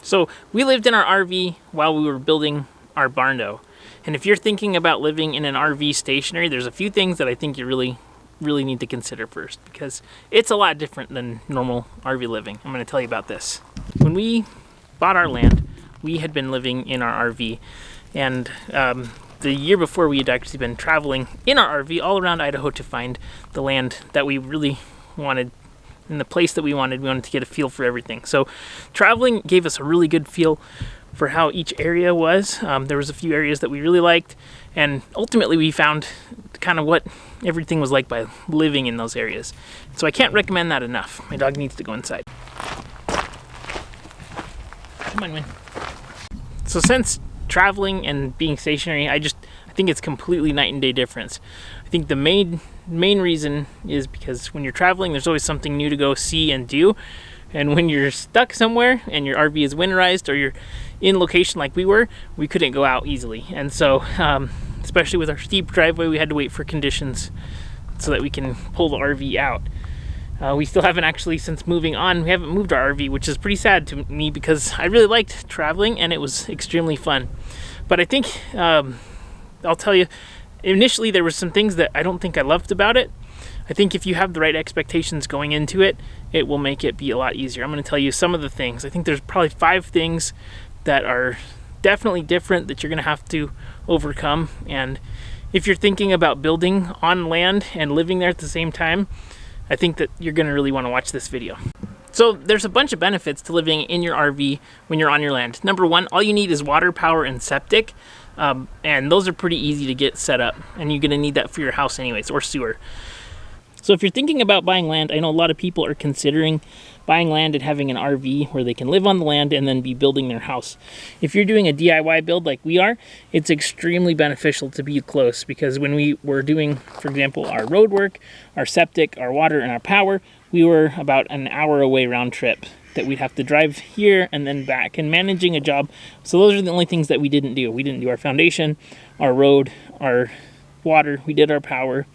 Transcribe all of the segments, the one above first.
So we lived in our RV while we were building our Barndo. And if you're thinking about living in an RV stationary, there's a few things that I think you really need to consider first, because it's a lot different than normal RV living. I'm going to tell you about this. When we bought our land, we had been living in our RV, and the year before we had actually been traveling in our RV all around Idaho to find the land that we really wanted, in the place that we wanted. We wanted to get a feel for everything. So traveling gave us a really good feel for how each area was. There was a few areas that we really liked, and ultimately we found kind of what everything was like by living in those areas. So I can't recommend that enough. My dog needs to go inside. Come on, man. So since traveling and being stationary, I think it's completely night and day difference. I think the main reason is because when you're traveling, there's always something new to go see and do. And when you're stuck somewhere and your RV is winterized, or you're in location like we were, we couldn't go out easily. And so, especially with our steep driveway, we had to wait for conditions so that we can pull the RV out. We still haven't actually, since moving on, we haven't moved our RV, which is pretty sad to me because I really liked traveling and it was extremely fun. But I think, I'll tell you, initially there were some things that I don't think I loved about it. I think if you have the right expectations going into it, it will make it be a lot easier. I'm going to tell you some of the things. I think there's probably 5 things that are definitely different that you're going to have to overcome. And if you're thinking about building on land and living there at the same time, I think that you're going to really want to watch this video. So there's a bunch of benefits to living in your RV when you're on your land. Number 1, all you need is water, power, and septic. And those are pretty easy to get set up. And you're going to need that for your house anyways, or sewer. So if you're thinking about buying land, I know a lot of people are considering buying land and having an RV where they can live on the land and then be building their house. If you're doing a DIY build like we are, it's extremely beneficial to be close, because when we were doing, for example, our road work, our septic, our water, and our power, we were about an hour away round trip that we'd have to drive here and then back, and managing a job. So those are the only things that we didn't do. We didn't do our foundation, our road, our water, we did our power,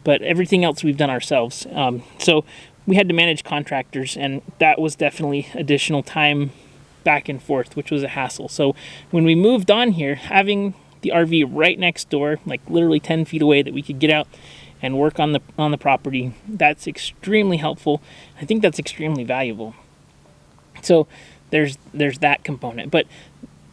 but everything else we've done ourselves. So we had to manage contractors, and that was definitely additional time back and forth, which was a hassle. So when we moved on here, having the RV right next door, like literally 10 feet away, that we could get out and work on the property, that's extremely helpful. I think that's extremely valuable. So there's that component. But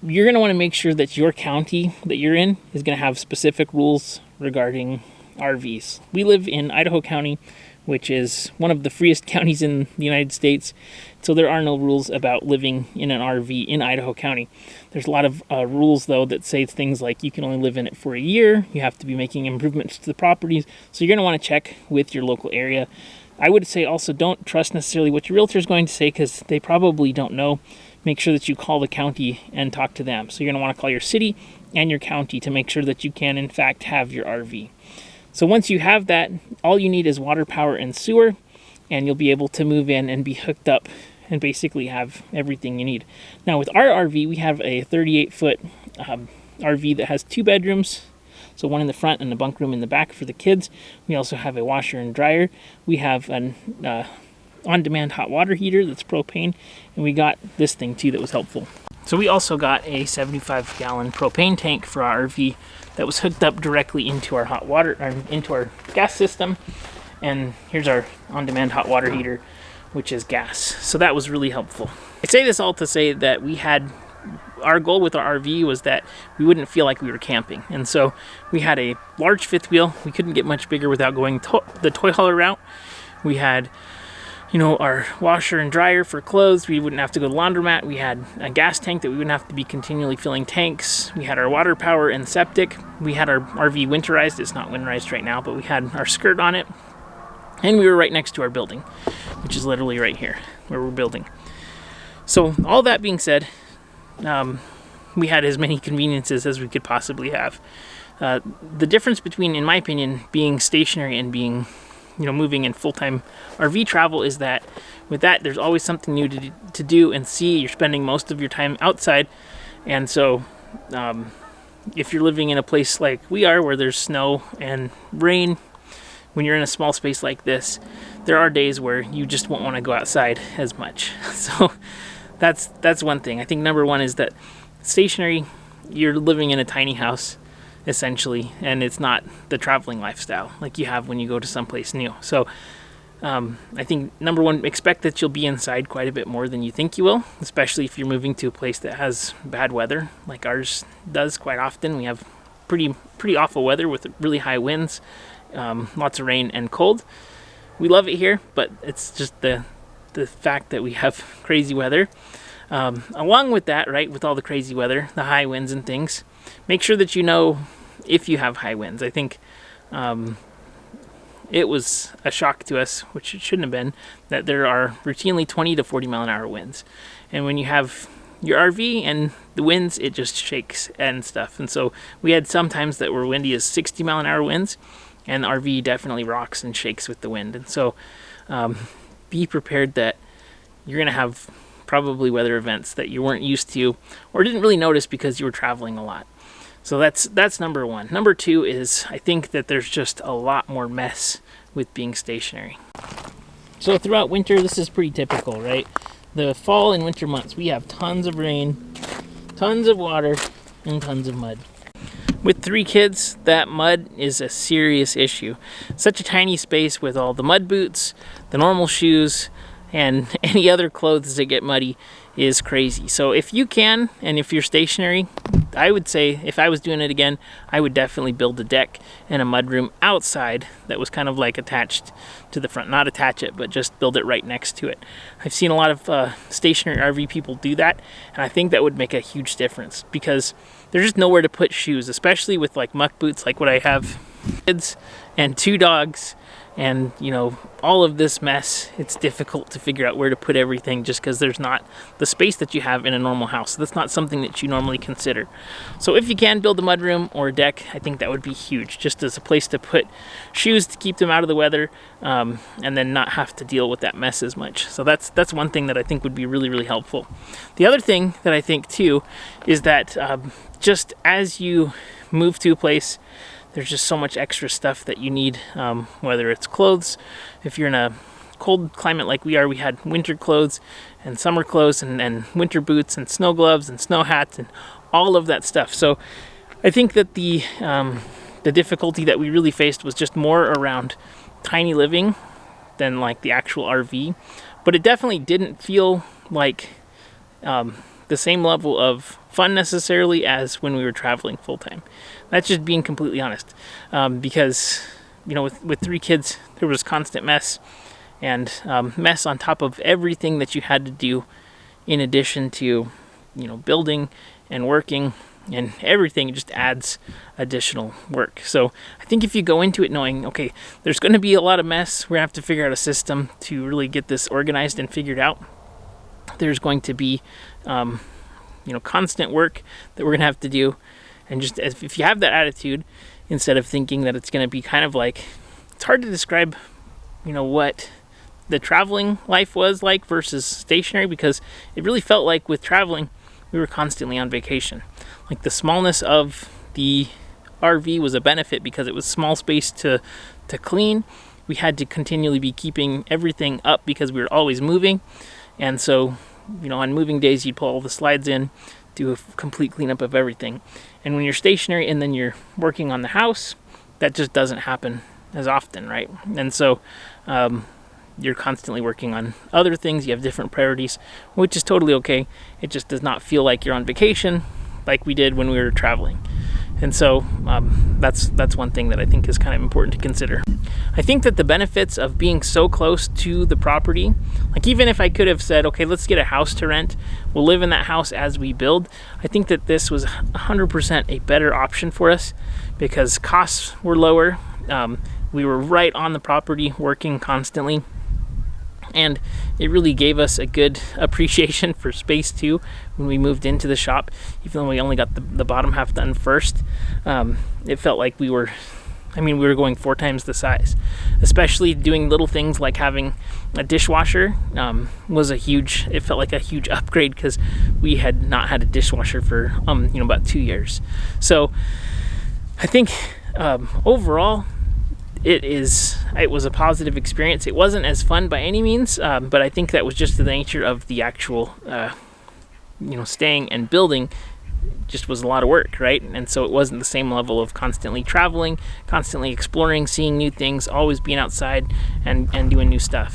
you're going to want to make sure that your county that you're in is going to have specific rules regarding RVs. We live in Idaho County, which is one of the freest counties in the United States. So there are no rules about living in an RV in Idaho County. There's a lot of rules, though, that say things like you can only live in it for a year. You have to be making improvements to the properties. So you're going to want to check with your local area. I would say also don't trust necessarily what your realtor is going to say, because they probably don't know. Make sure that you call the county and talk to them. So you're going to want to call your city and your county to make sure that you can, in fact, have your RV. So once you have that, all you need is water, power, and sewer, and you'll be able to move in and be hooked up and basically have everything you need. Now with our RV, we have a 38-foot RV that has 2 bedrooms, so one in the front and a bunk room in the back for the kids. We also have a washer and dryer. We have an on-demand hot water heater that's propane, and we got this thing too that was helpful. So we also got a 75-gallon propane tank for our RV that was hooked up directly into our hot water, or into our gas system. And here's our on-demand hot water heater, which is gas. So that was really helpful. I say this all to say that our goal with our RV was that we wouldn't feel like we were camping. And so we had a large 5th wheel. We couldn't get much bigger without going the toy hauler route. We had, our washer and dryer for clothes. We wouldn't have to go to the laundromat. We had a gas tank that we wouldn't have to be continually filling tanks. We had our water, power, and septic. We had our RV winterized. It's not winterized right now, but we had our skirt on it. And we were right next to our building, which is literally right here where we're building. So all that being said, we had as many conveniences as we could possibly have. The difference between, in my opinion, being stationary and being moving in full-time RV travel is that with that, there's always something new to do and see. You're spending most of your time outside. And so if you're living in a place like we are, where there's snow and rain, when you're in a small space like this, there are days where you just won't want to go outside as much. So that's one thing. I think number one is that stationary, you're living in a tiny house essentially, and it's not the traveling lifestyle like you have when you go to someplace new. So I think number one, expect that you'll be inside quite a bit more than you think you will, especially if you're moving to a place that has bad weather like ours does quite often. We have pretty awful weather with really high winds, lots of rain and cold. We love it here, but it's just the fact that we have crazy weather. Along with that, right, with all the crazy weather, the high winds and things, make sure that you know if you have high winds. I think it was a shock to us, which it shouldn't have been, that there are routinely 20 to 40 mile an hour winds. And when you have your RV and the winds, it just shakes and stuff. And so we had some times that were windy as 60 mile an hour winds, and the RV definitely rocks and shakes with the wind. And so be prepared that you're going to have probably weather events that you weren't used to or didn't really notice because you were traveling a lot. So that's number one. Number two is I think that there's just a lot more mess with being stationary. So throughout winter, this is pretty typical, right? The fall and winter months, we have tons of rain, tons of water, and tons of mud. With 3 kids, that mud is a serious issue. Such a tiny space with all the mud boots, the normal shoes, and any other clothes that get muddy is crazy. So if you can, and if you're stationary, I would say if I was doing it again, I would definitely build a deck and a mudroom outside that was kind of like attached to the front. Not attach it, but just build it right next to it. I've seen a lot of stationary RV people do that, and I think that would make a huge difference because there's just nowhere to put shoes, especially with like muck boots like what I have, kids and 2 dogs, and you know, all of this mess. It's difficult to figure out where to put everything just because there's not the space that you have in a normal house. So that's not something that you normally consider. So if you can build a mudroom or a deck, I think that would be huge, just as a place to put shoes to keep them out of the weather, and then not have to deal with that mess as much. So that's one thing that I think would be really, really helpful. The other thing that I think too is that just as you move to a place, there's just so much extra stuff that you need, whether it's clothes. If you're in a cold climate like we are, we had winter clothes and summer clothes and winter boots and snow gloves and snow hats and all of that stuff. So I think that the difficulty that we really faced was just more around tiny living than like the actual RV. But it definitely didn't feel like the same level of fun necessarily as when we were traveling full time. That's just being completely honest, because you know, with 3 kids, there was constant mess and mess on top of everything that you had to do in addition to, you know, building and working and everything. It just adds additional work. So I think if you go into it knowing, okay, there's going to be a lot of mess, we're going to have to figure out a system to really get this organized and figured out. There's going to be constant work that we're going to have to do. And just if you have that attitude, instead of thinking that it's going to be kind of like, it's hard to describe, you know, what the traveling life was like versus stationary, because it really felt like with traveling, we were constantly on vacation. Like the smallness of the RV was a benefit because it was small space to clean. We had to continually be keeping everything up because we were always moving. And so, you know, on moving days, you'd pull all the slides in, do a complete cleanup of everything. And when you're stationary and then you're working on the house, that just doesn't happen as often, right? And so you're constantly working on other things. You have different priorities, which is totally okay. It just does not feel like you're on vacation like we did when we were traveling. And so that's one thing that I think is kind of important to consider. I think that the benefits of being so close to the property, like even if I could have said, okay, let's get a house to rent, we'll live in that house as we build, I think that this was 100% a better option for us because costs were lower. We were right on the property working constantly. And it really gave us a good appreciation for space too when we moved into the shop. Even though we only got the bottom half done first, it felt like we were going 4 times the size. Especially doing little things like having a dishwasher it felt like a huge upgrade because we had not had a dishwasher for about 2 years. So I think overall, it was a positive experience. It wasn't as fun by any means, but I think that was just the nature of the actual staying and building just was a lot of work, right? And so it wasn't the same level of constantly traveling, constantly exploring, seeing new things, always being outside and doing new stuff.